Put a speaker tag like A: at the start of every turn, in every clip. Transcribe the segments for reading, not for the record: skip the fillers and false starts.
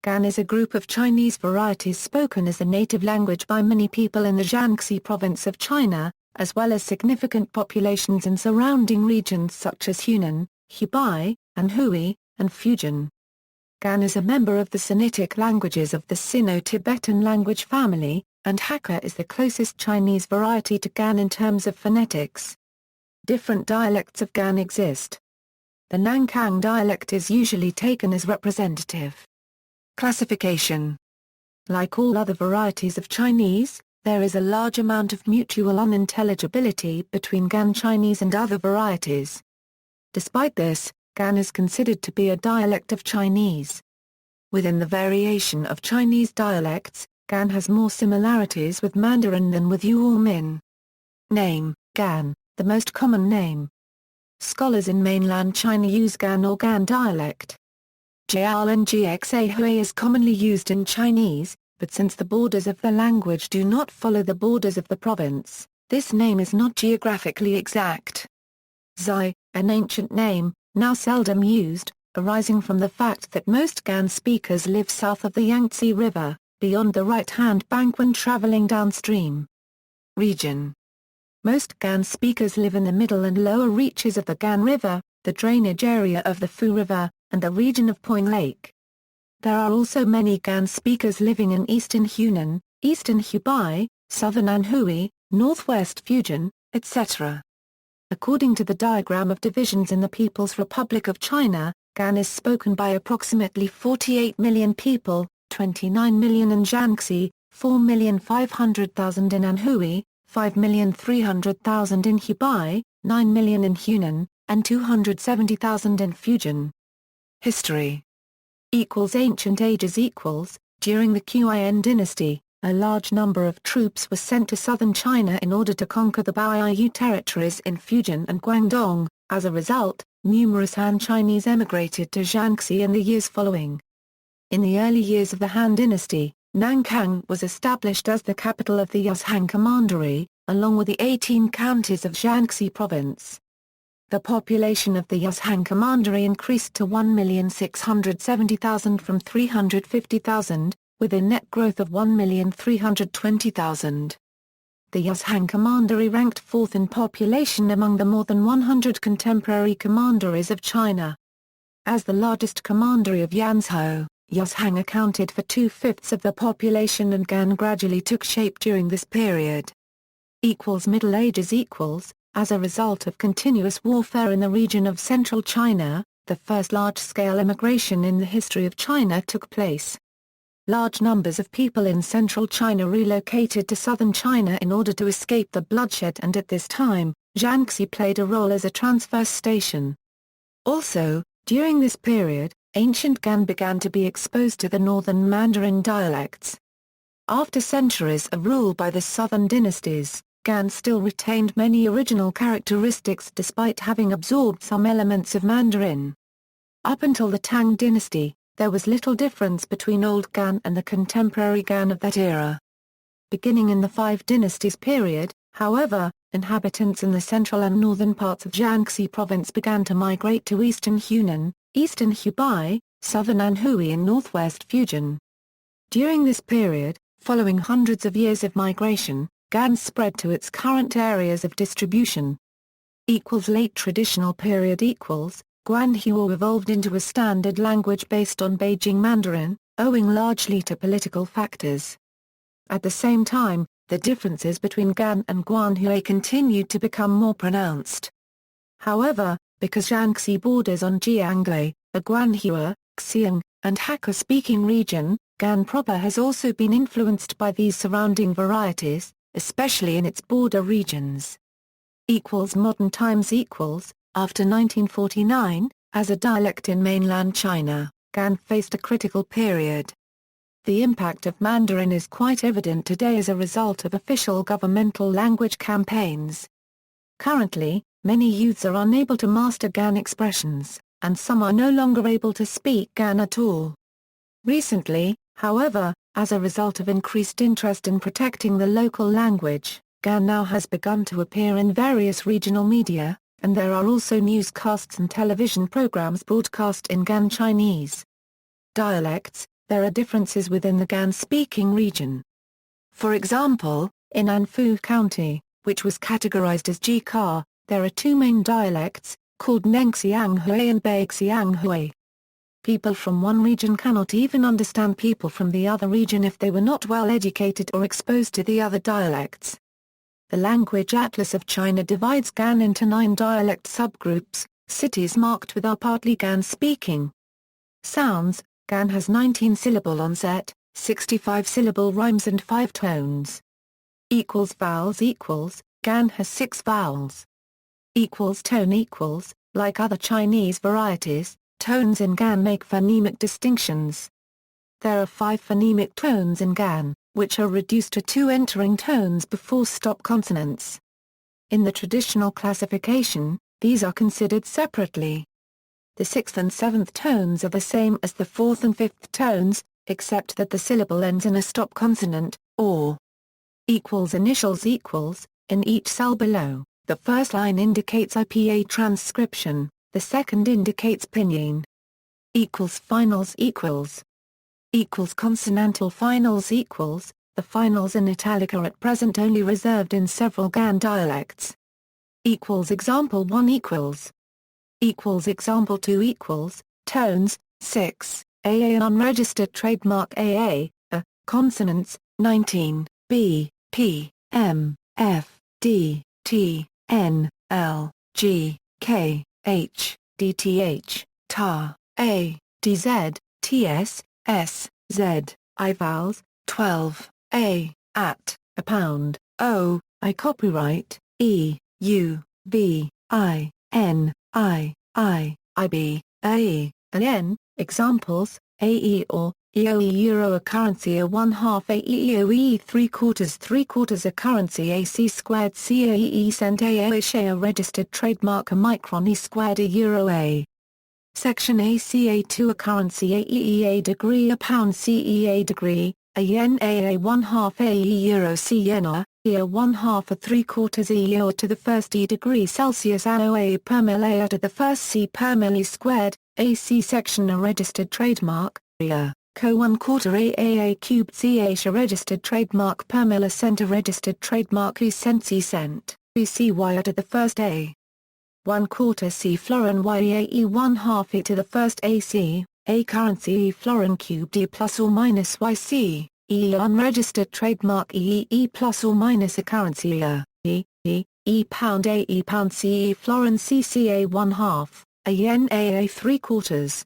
A: Gan is a group of Chinese varieties spoken as the native language by many people in the Jiangxi province of China, as well as significant populations in surrounding regions such as Hunan, Hubei, Anhui, and Fujian. Gan is a member of the Sinitic languages of the Sino-Tibetan language family, and Hakka is the closest Chinese variety to Gan in terms of phonetics. Different dialects of Gan exist. The Nanchang dialect is usually taken as representative. Classification. Like all other varieties of Chinese, there is a large amount of mutual unintelligibility between Gan Chinese and other varieties. Despite this, Gan is considered to be a dialect of Chinese. Within the variation of Chinese dialects, Gan has more similarities with Mandarin than with Yu or Min. Name: Gan, the most common name. Scholars in mainland China use Gan or Gan dialect. Jiangxi is commonly used in Chinese, but since the borders of the language do not follow the borders of the province, this name is not geographically exact. Zai, an ancient name, now seldom used, arising from the fact that most Gan speakers live south of the Yangtze River, beyond the right-hand bank when traveling downstream. Region. Most Gan speakers live in the middle and lower reaches of the Gan River, the drainage area of the Fu River, and the region of Poing Lake. There are also many Gan speakers living in eastern Hunan, eastern Hubei, southern Anhui, northwest Fujian, etc. According to the diagram of divisions in the People's Republic of China, Gan is spoken by approximately 48 million people, 29 million in Jiangxi, 4,500,000 in Anhui, 5,300,000 in Hubei, 9 million in Hunan, and 270,000 in Fujian. History. Ancient ages During the Hunan dynasty, a large number of troops were sent to southern China in order to conquer the Baiyu territories in Fujian and Guangdong. As a result, numerous Han Chinese emigrated to Jiangxi in the years following. In the early years of the Han dynasty, Nanchang was established as the capital of the Yuzhang Commandery, along with the 18 counties of Jiangxi province. The population of the Yuzhang Commandery increased to 1,670,000 from 350,000, with a net growth of 1,320,000. The Yuzhang Commandery ranked fourth in population among the more than 100 contemporary commanderies of China. As the largest commandery of Yanzhou, Yuzhang accounted for 2/5 of the population, and Gan gradually took shape during this period. Middle Ages As a result of continuous warfare in the region of central China, the first large-scale immigration in the history of China took place. Large numbers of people in central China relocated to southern China in order to escape the bloodshed, and at this time, Jiangxi played a role as a transfer station. Also, during this period, ancient Gan began to be exposed to the northern Mandarin dialects. After centuries of rule by the southern dynasties, Gan still retained many original characteristics despite having absorbed some elements of Mandarin. Up until the Tang dynasty, there was little difference between Old Gan and the contemporary Gan of that era. Beginning in the Five Dynasties period, however, inhabitants in the central and northern parts of Jiangxi province began to migrate to eastern Hunan, eastern Hubei, southern Anhui and northwest Fujian. During this period, following hundreds of years of migration, Gan spread to its current areas of distribution. Late traditional period Guanhua evolved into a standard language based on Beijing Mandarin, owing largely to political factors. At the same time, the differences between Gan and Guanhua continued to become more pronounced. However, because Jiangxi borders on Jiangxi, a Guanhua, Xiang, and Hakka-speaking region, Gan proper has also been influenced by these surrounding varieties, especially in its border regions. Modern times After 1949, as a dialect in mainland China, Gan faced a critical period. The impact of Mandarin is quite evident today as a result of official governmental language campaigns. Currently, many youths are unable to master Gan expressions, and some are no longer able to speak Gan at all. Recently, however, as a result of increased interest in protecting the local language, Gan now has begun to appear in various regional media, and there are also newscasts and television programs broadcast in Gan Chinese. Dialects. there are differences within the Gan-speaking region. For example, in Anhui County, which was categorized as Jikar, there are two main dialects, called Nengxi Anhui and Baixi Anhui. People from one region cannot even understand people from the other region if they were not well educated or exposed to the other dialects. The Language Atlas of China divides Gan into 9 dialect subgroups, cities marked with are partly Gan-speaking. Sounds: Gan has 19-syllable onset, 65-syllable rhymes and 5 tones. Vowels Gan has 6 vowels. Tone like other Chinese varieties, tones in Gan make phonemic distinctions. There are 5 phonemic tones in Gan, which are reduced to 2 entering tones before stop consonants. In the traditional classification, these are considered separately. The 6th and 7th tones are the same as the 4th and 5th tones, except that the syllable ends in a stop consonant, or initials. In each cell below, the first line indicates IPA transcription, the second indicates pinyin. Finals consonantal finals. The finals in italic are at present only reserved in several Gan dialects. Example 1 example 2 tones 6 AA an unregistered trademark AA consonants 19 B P M F D T N L G K H D T H ta A D Z T S S Z I vowels 12 A at a pound O I copyright E U V I N I B A and N. Examples: AE or EOE euro a currency a 1/2 AEOE 3/4 a currency AC squared CAE cent a registered trademark a micron E squared a euro a. Section ACA2 a currency AEE degree a pound CEA degree, a yen a 1/2 AE euro C yen a 1/2 a 3/4 E euro to the first E degree Celsius AOA per mil A to the first C per mil E squared, AC section a registered trademark, a co 1/4 AAA cubed CH a registered trademark per mil a cent a registered trademark E cent C cent, BCY to the first A. 1/4 C florin YEAE 1/2 E to the first AC, a currency E florin cubed E plus or minus YC, E unregistered trademark EE plus or minus a currency E pound AE pound CE florin CCA 1/2, a yen AA 3/4.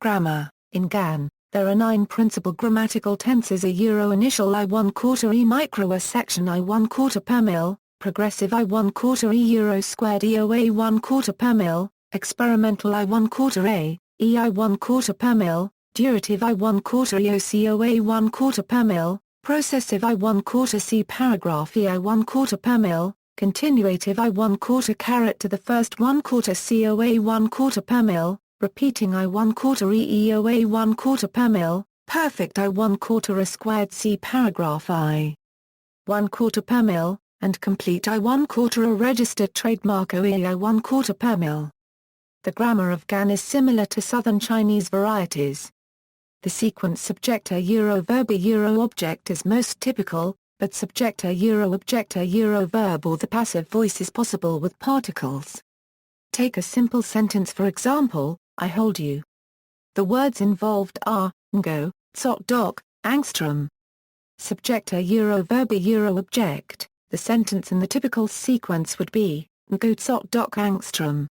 A: Grammar: in Gan, there are 9 principal grammatical tenses: a euro initial I 1/4 E micro a section I 1/4 per mil, progressive I 1/4 E euro squared EOA 1/4 per mil, experimental I 1/4 A, E I 1/4 per mil, durative I 1/4 EOCOA 1/4 per mil, processive I 1/4 C paragraph E I 1/4 per mil, continuative I 1/4 caret to the first 1/4 COA 1/4 per mil, repeating I 1/4 EEOA 1/4 per mil, perfect I 1/4 a squared C paragraph I 1/4 per mil, and complete I 1/4 a registered trademark OE I 1/4 per mil. The grammar of Gan is similar to Southern Chinese varieties. The sequence subjector verb object is most typical, but subjector verb or the passive voice is possible with particles. Take a simple sentence for example, I hold you. The words involved are, ngo, tsot dok, angstrom. Subjector verb object, the sentence in the typical sequence would be, ngo tsot dok angstrom.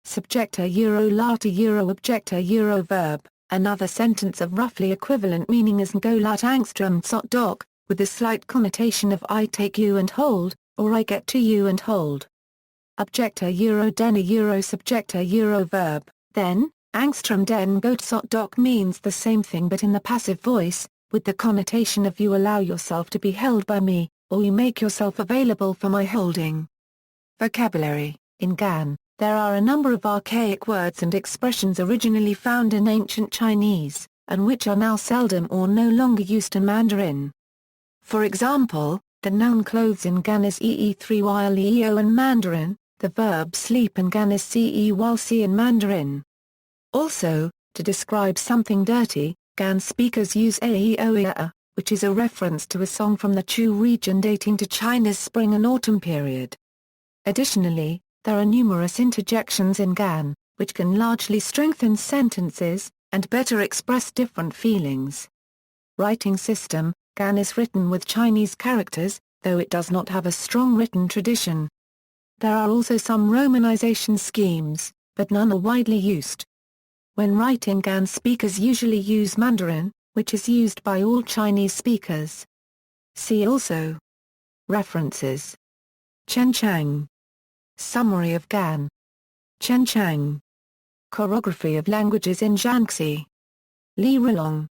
A: Subjector lata objector verb, another sentence of roughly equivalent meaning is ngo lat angstrom tsot dok, with a slight connotation of I take you and hold, or I get to you and hold. Objector den subjector verb, then, angstrom den go tsot dok means the same thing but in the passive voice, with the connotation of you allow yourself to be held by me, or you make yourself available for my holding. Vocabulary: in Gan, there are a number of archaic words and expressions originally found in ancient Chinese, and which are now seldom or no longer used in Mandarin. For example, the noun clothes in Gan is ee3 while eo in Mandarin, the verb sleep in Gan is ce while c in Mandarin. Also, to describe something dirty, Gan speakers use Aeoea, which is a reference to a song from the Chu region dating to China's spring and autumn period. Additionally, there are numerous interjections in Gan, which can largely strengthen sentences, and better express different feelings. Writing system: Gan is written with Chinese characters, though it does not have a strong written tradition. There are also some romanization schemes, but none are widely used. When writing Gan speakers usually use Mandarin, which is used by all Chinese speakers. See also. References. Nanchang. Summary of Gan. Nanchang. Choreography of languages in Jiangxi. Li Rilong.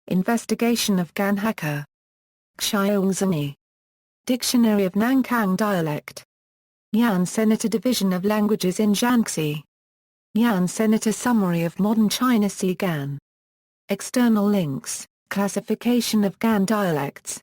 A: Investigation of Gan Hakka. Xiaozhani. Dictionary of Nanchang dialect. Yan Senator Division of Languages in Jiangxi. Yan Senator Summary of Modern China. See Gan. External links: Classification of Gan dialects.